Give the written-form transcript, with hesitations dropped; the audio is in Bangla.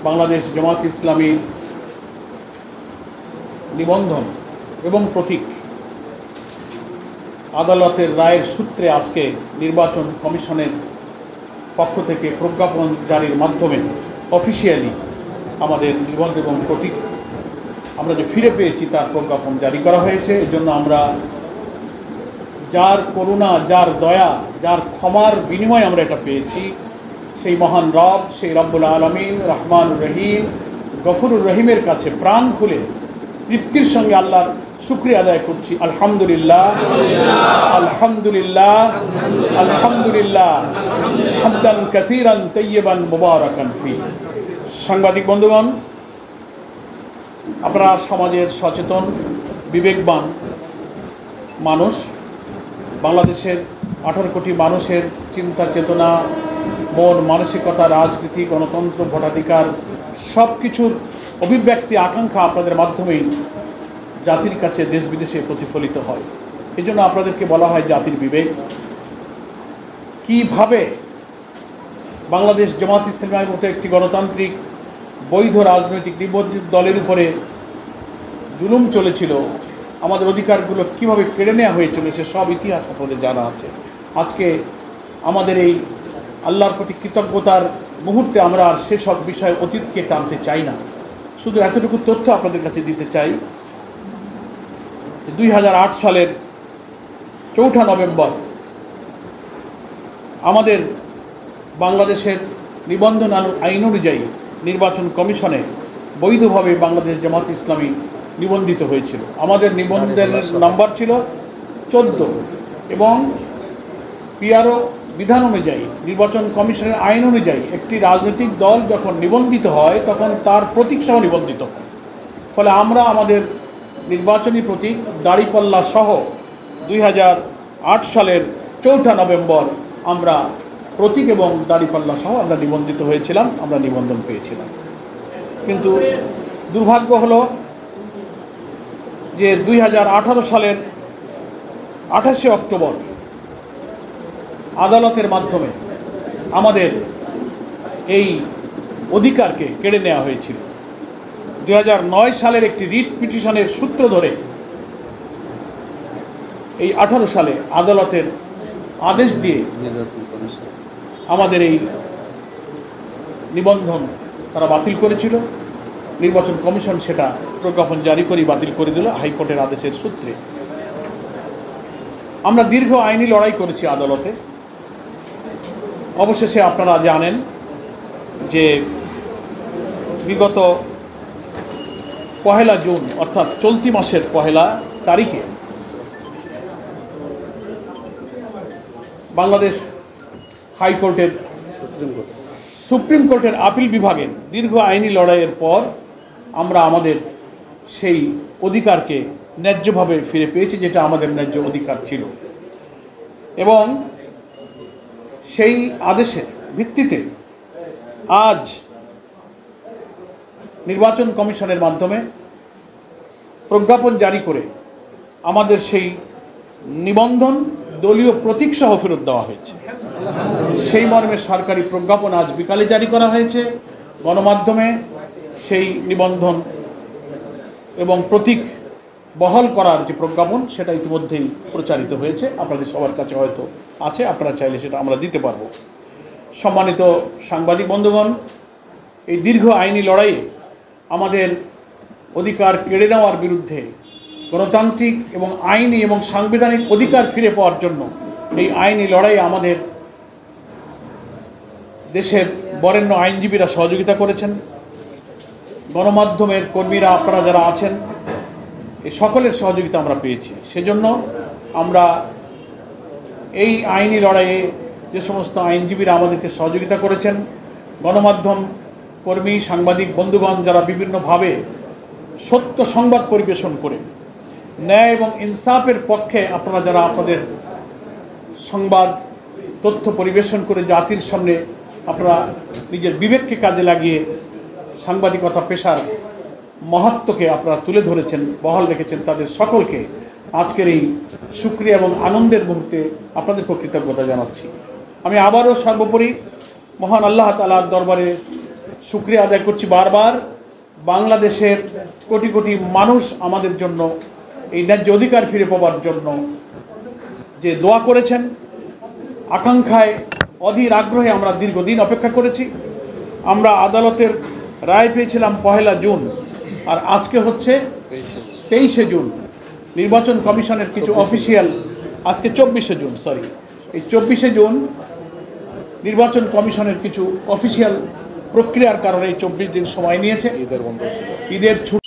বাংলাদেশ জামাত ইসলামীর নিবন্ধন এবং প্রতীক আদালতের রায়ের সূত্রে আজকে নির্বাচন কমিশনের পক্ষ থেকে প্রজ্ঞাপন জারির মাধ্যমে অফিসিয়ালি আমাদের নিবন্ধন এবং প্রতীক আমরা যে ফিরে পেয়েছি তার প্রজ্ঞাপন জারি করা হয়েছে। এর জন্য আমরা যার করুণা, যার দয়া, যার ক্ষমার বিনিময়ে আমরা এটা পেয়েছি, সেই মহান রব, সেই রব্বুল আলামিন রহমানুর রহিম গফুরুর রহিমের কাছে প্রাণ খুলে তৃপ্তির সঙ্গে আল্লাহর শুকরিয়া আদায় করছি। আলহামদুলিল্লাহ, আলহামদুলিল্লাহ, আলহামদুলিল্লাহ, হামদান কাসীরান তাইয়িবান মুবারাকান ফি। সাংবাদিক বন্ধুগণ, আপনারা সমাজের সচেতন বিবেকবান মানুষ। বাংলাদেশের 18 কোটি মানুষের চিন্তা চেতনা, মন মানসিকতা, রাজনীতি, গণতন্ত্র, ভোটাধিকার সব কিছুর অভিব্যক্তি, আকাঙ্ক্ষা আপনাদের মাধ্যমেই জাতির কাছে দেশ বিদেশে প্রতিফলিত হয়। এই জন্য আপনাদেরকে বলা হয় জাতির বিবেক। কীভাবে বাংলাদেশ জামাত ইসলামীর মতো একটি গণতান্ত্রিক বৈধ রাজনৈতিক নিবন্ধিত দলের উপরে জুলুম চলেছিল, আমাদের অধিকারগুলো কীভাবে কেড়ে নেওয়া হয়েছিল, সে সব ইতিহাস আপনাদের জানা আছে। আজকে আমাদের এই আল্লাহর প্রতি কৃতজ্ঞতার মুহূর্তে আমরা আর সেসব বিষয় অতীতকে টানতে চাই না। শুধু এতটুকু তথ্য আপনাদের কাছে দিতে চাই যে 2008 সালের 4 নভেম্বর আমাদের বাংলাদেশের নিবন্ধন আইন অনুযায়ী নির্বাচন কমিশনে বৈধভাবে বাংলাদেশ জামাত ইসলামী নিবন্ধিত হয়েছিল। আমাদের নিবন্ধনের নাম্বার ছিল 14 এবং পিআরও বিধান অনুযায়ী, নির্বাচন কমিশনের আইন অনুযায়ী একটি রাজনৈতিক দল যখন নিবন্ধিত হয় তখন তার প্রতীক সহ নিবন্ধিত হয়। ফলে আমরা আমাদের নির্বাচনী প্রতীক দাড়িপাল্লা সহ 2008 সালের 4 নভেম্বর আমরা প্রতীক এবং দাড়িপাল্লা সহ আমরা নিবন্ধিত হয়েছিলাম, আমরা নিবন্ধন পেয়েছিলাম। কিন্তু দুর্ভাগ্য হলো যে 2018 সালের 28 অক্টোবর আদালতের মাধ্যমে আমাদের এই অধিকারকে কেড়ে নেওয়া হয়েছিল। 2009 সালের একটি রিট পিটিশনের সূত্র ধরে এই 18 সালে আদালতের আদেশ দিয়ে আমাদের এই নিবন্ধন তারা বাতিল করেছিল। নির্বাচন কমিশন সেটা প্রজ্ঞাপন জারি করে বাতিল করে দিল হাইকোর্টের আদেশের সূত্রে। আমরা দীর্ঘ আইনি লড়াই করেছি আদালতে। অবশেষে আপনারা জানেন যে বিগত 1 জুন অর্থাৎ চলতি মাসের 1 তারিখে বাংলাদেশ হাইকোর্টের সুপ্রিম কোর্টের আপিল বিভাগের দীর্ঘ আইনি লড়াইয়ের পর আমরা আমাদের সেই অধিকারকে ন্যায্যভাবে ফিরে পেয়েছি, যেটা আমাদের ন্যায্য অধিকার ছিল। এবং সেই আদেশের ভিত্তিতে আজ নির্বাচন কমিশনের মাধ্যমে প্রজ্ঞাপন জারি করে আমাদের সেই নিবন্ধন দলীয় প্রতীক সহ ফেরত দেওয়া হয়েছে। সেই মর্মে সরকারি প্রজ্ঞাপন আজ বিকালে জারি করা হয়েছে। গণমাধ্যমে সেই নিবন্ধন এবং প্রতীক বহাল করার যে প্রজ্ঞাপন সেটা ইতিমধ্যেই প্রচারিত হয়েছে, আপনাদের সবার কাছে হয়তো আছে, আপনারা চাইলে সেটা আমরা দিতে পারব। সম্মানিত সাংবাদিক বন্ধুগণ, এই দীর্ঘ আইনি লড়াইয়ে আমাদের অধিকার কেড়ে নেওয়ার বিরুদ্ধে গণতান্ত্রিক এবং আইনি এবং সাংবিধানিক অধিকার ফিরে পাওয়ার জন্য এই আইনি লড়াইয়ে আমাদের দেশের বরেণ্য আইনজীবীরা সহযোগিতা করেছেন। গণমাধ্যমের কর্মীরা, আপনারা যারা আছেন, এই সকলের সহযোগিতা আমরা পেয়েছি। সেজন্য আমরা এই আইনি লড়াইয়ে যে সমস্ত আইনজীবীরা আমাদেরকে সহযোগিতা করেছেন, গণমাধ্যম কর্মী, সাংবাদিক বন্ধুগণ যারা বিভিন্নভাবে সত্য সংবাদ পরিবেশন করে ন্যায় এবং ইনসাফের পক্ষে আপনারা যারা আপনাদের সংবাদ তথ্য পরিবেশন করে জাতির সামনে আপনারা নিজের বিবেককে কাজে লাগিয়ে সাংবাদিকতা পেশার মহত্বকে আপনারা তুলে ধরেছেন, বহাল রেখেছেন, তাদের সকলকে আজকের এই শুকরিয়া এবং আনন্দের মুহূর্তে আপনাদেরকে কৃতজ্ঞতা জানাচ্ছি। আমি আবারও সর্বোপরি মহান আল্লাহ তাআলার দরবারে শুকরিয়া আদায় করছি বারবার। বাংলাদেশের কোটি কোটি মানুষ আমাদের জন্য এই ন্যায্য অধিকার ফিরে পাওয়ার জন্য যে দোয়া করেছেন, আকাঙ্ক্ষায় অধীর আগ্রহে আমরা দীর্ঘদিন অপেক্ষা করেছি। আমরা আদালতের রায় পেয়েছিলাম 1 জুন, আর আজকে হচ্ছে 23 জুন। নির্বাচন কমিশনের কিছু অফিসিয়াল, আজকে 24 জুন, সরি, এই 24 জুন নির্বাচন কমিশনের কিছু অফিসিয়াল প্রক্রিয়ার কারণে 24 দিন সময় নিয়েছে। ঈদের ছুটি